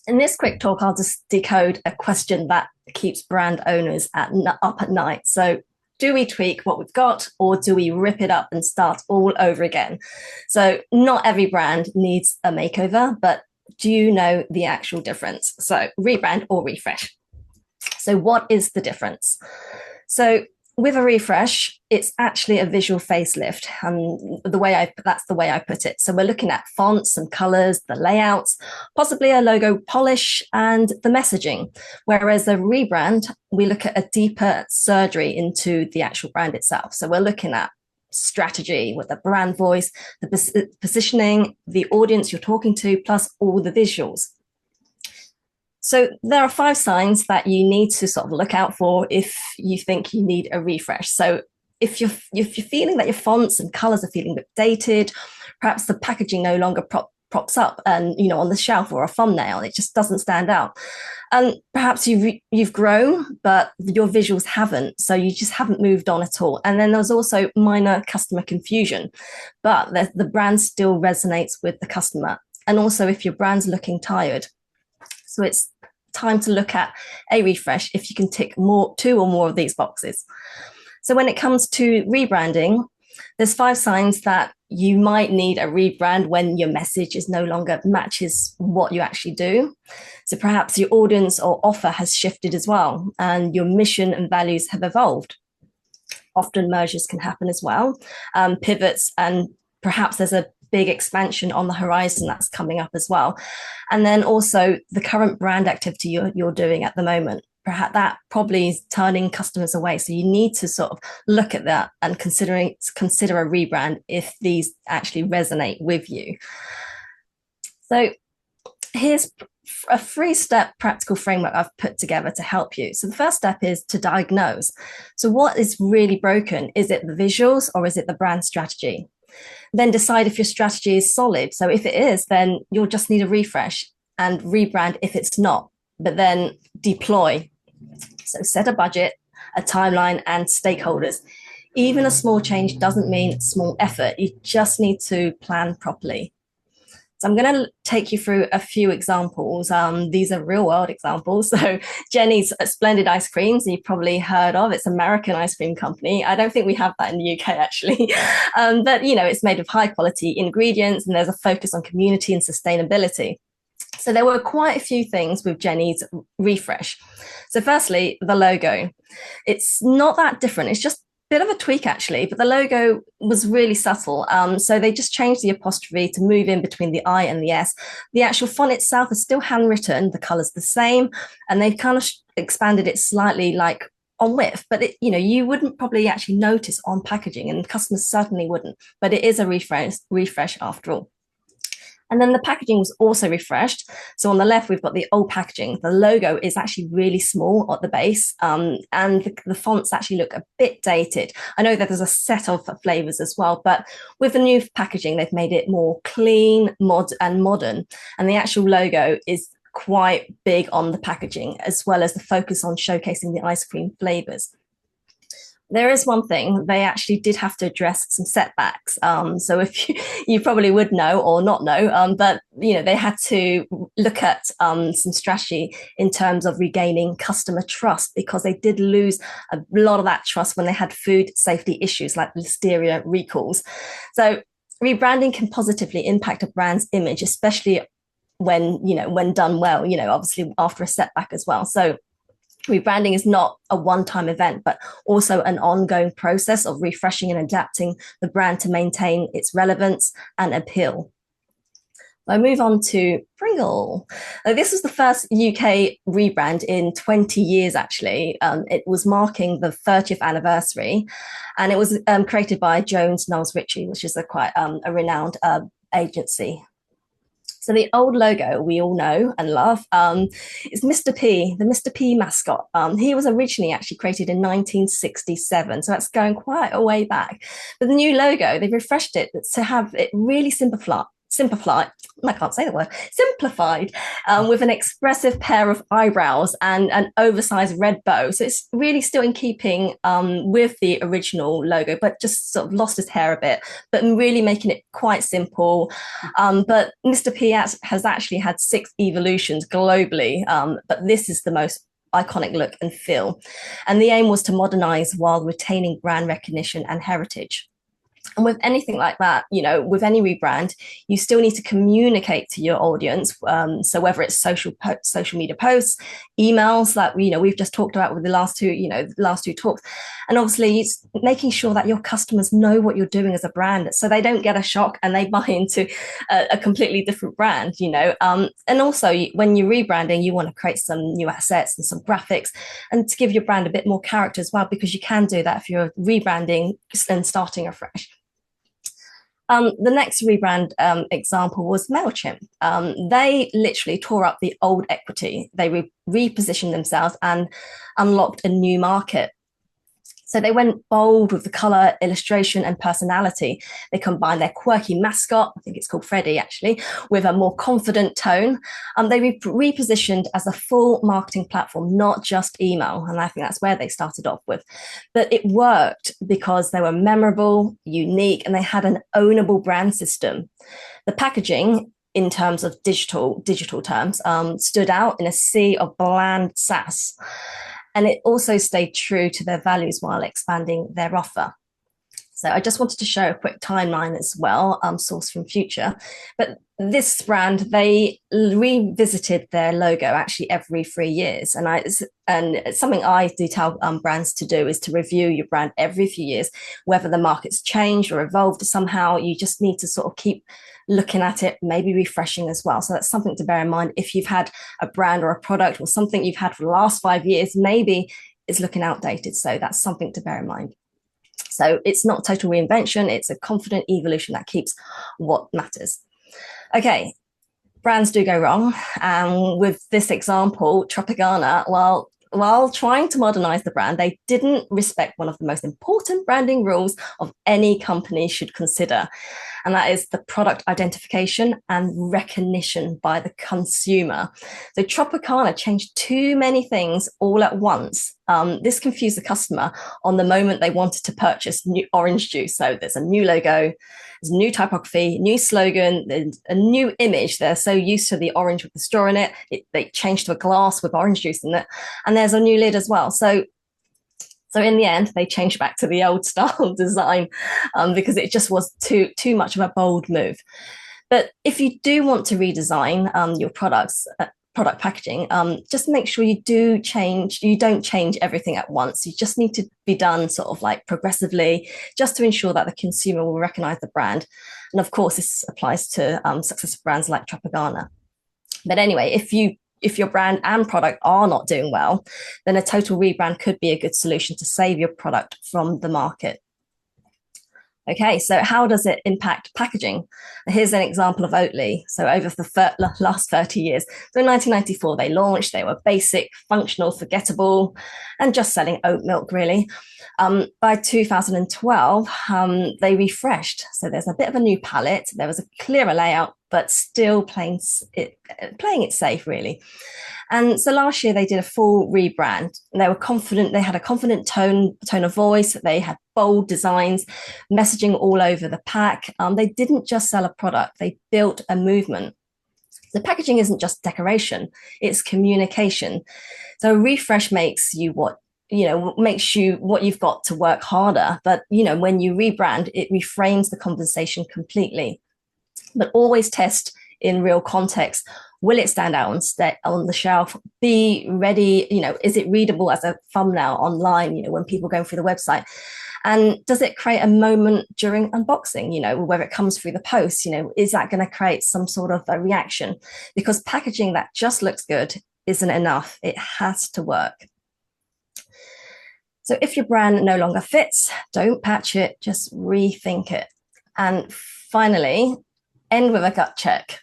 In this quick talk, I'll just decode a question that keeps brand owners up at night. So, do we tweak what we've got or do we rip it up and start all over again? So, not every brand needs a makeover, but do you know the actual difference? So, rebrand or refresh. So, what is the difference? So, with a refresh, it's actually a visual facelift. That's the way I put it. So we're looking at fonts and colors, the layouts, possibly a logo polish, and the messaging. Whereas a rebrand, we look at a deeper surgery into the actual brand itself. So we're looking at strategy with the brand voice, the positioning, the audience you're talking to, plus all the visuals. So there are five signs that you need to sort of look out for if you think you need a refresh. So if you're feeling that your fonts and colors are feeling a bit dated, perhaps the packaging no longer props up and on the shelf or a thumbnail, it just doesn't stand out. And perhaps you've grown, but your visuals haven't, so you just haven't moved on at all. And then there's also minor customer confusion, but the brand still resonates with the customer. And also if your brand's looking tired. So it's time to look at a refresh if you can tick two or more of these boxes. So when it comes to rebranding, there's five signs that you might need a rebrand when your message is no longer matches what you actually do. So perhaps your audience or offer has shifted as well, and your mission and values have evolved. Often mergers can happen as well, pivots, and perhaps there's a big expansion on the horizon that's coming up as well. And then also the current brand activity you're doing at the moment, perhaps that probably is turning customers away. So you need to sort of look at that and consider a rebrand if these actually resonate with you. So here's a 3-step practical framework I've put together to help you. So the first step is to diagnose. So what is really broken? Is it the visuals or is it the brand strategy? Then decide if your strategy is solid. So if it is, then you'll just need a refresh and rebrand if it's not, but then deploy. So set a budget, a timeline, and stakeholders. Even a small change doesn't mean small effort. You just need to plan properly. So I'm going to take you through a few examples. These are real world examples. So Jenny's Splendid Ice Creams, you've probably heard of. It's an American ice cream company. I don't think we have that in the UK actually. But it's made of high quality ingredients and there's a focus on community and sustainability. So there were quite a few things with Jenny's refresh. So firstly, the logo. It's not that different. It's just bit of a tweak actually, but the logo was really subtle. So they just changed the apostrophe to move in between the I and the S. The actual font itself is still handwritten, the color's the same, and they've kind of expanded it slightly like on width, but you wouldn't probably actually notice on packaging, and customers certainly wouldn't, but it is a refresh after all. And then the packaging was also refreshed. So on the left, we've got the old packaging. The logo is actually really small at the base, and the fonts actually look a bit dated. I know that there's a set of flavors as well, but with the new packaging, they've made it more clean, and modern. And the actual logo is quite big on the packaging, as well as the focus on showcasing the ice cream flavors. There is one thing, they actually did have to address some setbacks. So if you probably would know or not know, but they had to look at some strategy in terms of regaining customer trust, because they did lose a lot of that trust when they had food safety issues like listeria recalls. So rebranding can positively impact a brand's image, especially when done well, obviously after a setback as well. So rebranding is not a one-time event, but also an ongoing process of refreshing and adapting the brand to maintain its relevance and appeal. I move on to Pringle. This was the first UK rebrand in 20 years, actually. It was marking the 30th anniversary, and it was created by Jones Knowles Ritchie, which is quite a renowned agency. So the old logo we all know and love is Mr. P, the Mr. P mascot. He was originally actually created in 1967, so that's going quite a way back. But the new logo, they've refreshed it to have it really simplified. I can't say the word. Simplified, with an expressive pair of eyebrows and an oversized red bow. So it's really still in keeping with the original logo, but just sort of lost his hair a bit, but really making it quite simple. But Mr. P has actually had 6 evolutions globally, but this is the most iconic look and feel. And the aim was to modernize while retaining brand recognition and heritage. And with anything like that, with any rebrand, you still need to communicate to your audience. So whether it's social media posts, emails that we've just talked about with the last two talks, and obviously it's making sure that your customers know what you're doing as a brand, so they don't get a shock and they buy into a completely different brand. And also when you're rebranding, you want to create some new assets and some graphics, and to give your brand a bit more character as well, because you can do that if you're rebranding and starting afresh. The next rebrand example was MailChimp. They literally tore up the old equity. They repositioned themselves and unlocked a new market. So they went bold with the color, illustration, and personality. They combined their quirky mascot, I think it's called Freddie actually, with a more confident tone. They repositioned as a full marketing platform, not just email. And I think that's where they started off with. But it worked because they were memorable, unique, and they had an ownable brand system. The packaging, in terms of digital terms, stood out in a sea of bland SaaS. And it also stayed true to their values while expanding their offer. So I just wanted to show a quick timeline as well, sourced from Future. But this brand, they revisited their logo actually every 3 years. And it's something I do tell brands to do, is to review your brand every few years, whether the market's changed or evolved somehow. You just need to sort of keep looking at it, maybe refreshing as well. So that's something to bear in mind. If you've had a brand or a product or something you've had for the last 5 years, maybe it's looking outdated. So that's something to bear in mind. So it's not total reinvention, it's a confident evolution that keeps what matters. Okay, brands do go wrong. And with this example, Tropicana, while trying to modernize the brand, they didn't respect one of the most important branding rules of any company should consider. And that is the product identification and recognition by the consumer. So Tropicana changed too many things all at once. This confused the customer on the moment they wanted to purchase new orange juice. So there's a new logo, there's new typography, new slogan, there's a new image. They're so used to the orange with the straw in it. They changed to a glass with orange juice in it. And there's a new lid as well. So in the end, they changed back to the old style design because it just was too much of a bold move. But if you do want to redesign your product packaging, just make sure you don't change everything at once. You just need to be done sort of like progressively, just to ensure that the consumer will recognize the brand. And of course, this applies to successful brands like Tropicana. But anyway, if your brand and product are not doing well, then a total rebrand could be a good solution to save your product from the market. Okay, so how does it impact packaging? Here's an example of Oatly. So over the last 30 years, so in 1994, they launched. They were basic, functional, forgettable, and just selling oat milk, really. By 2012, they refreshed. So there's a bit of a new palette. There was a clearer layout, but still playing it safe, really. And so last year they did a full rebrand. They were confident. They had a confident tone of voice. They had bold designs, messaging all over the pack. They didn't just sell a product. They built a movement. The packaging isn't just decoration, it's communication. So a refresh makes you what you've got to work harder. But, when you rebrand, it reframes the conversation completely. But always test in real context. Will it stand out on the shelf? Be ready, is it readable as a thumbnail online, when people are going through the website? And does it create a moment during unboxing, whether it comes through the post, is that going to create some sort of a reaction? Because packaging that just looks good isn't enough. It has to work. So if your brand no longer fits, don't patch it, just rethink it. And finally, end with a gut check.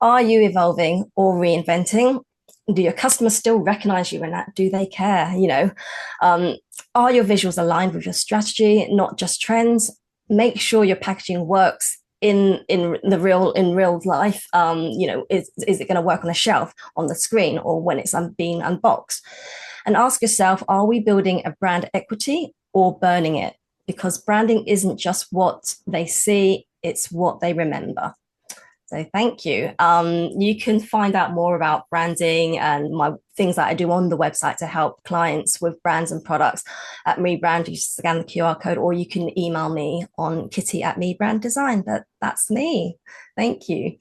Are you evolving or reinventing? Do your customers still recognize you in that? Do they care? Are your visuals aligned with your strategy, not just trends? Make sure your packaging works in real life? Is it going to work on a shelf, on the screen, or when it's being unboxed? And ask yourself, are we building a brand equity or burning it? Because branding isn't just what they see, it's what they remember. So thank you. You can find out more about branding and my things that I do on the website to help clients with brands and products at Rebrand. You scan the QR code, or you can email me on kitty@rebranddesign. But that's me. Thank you.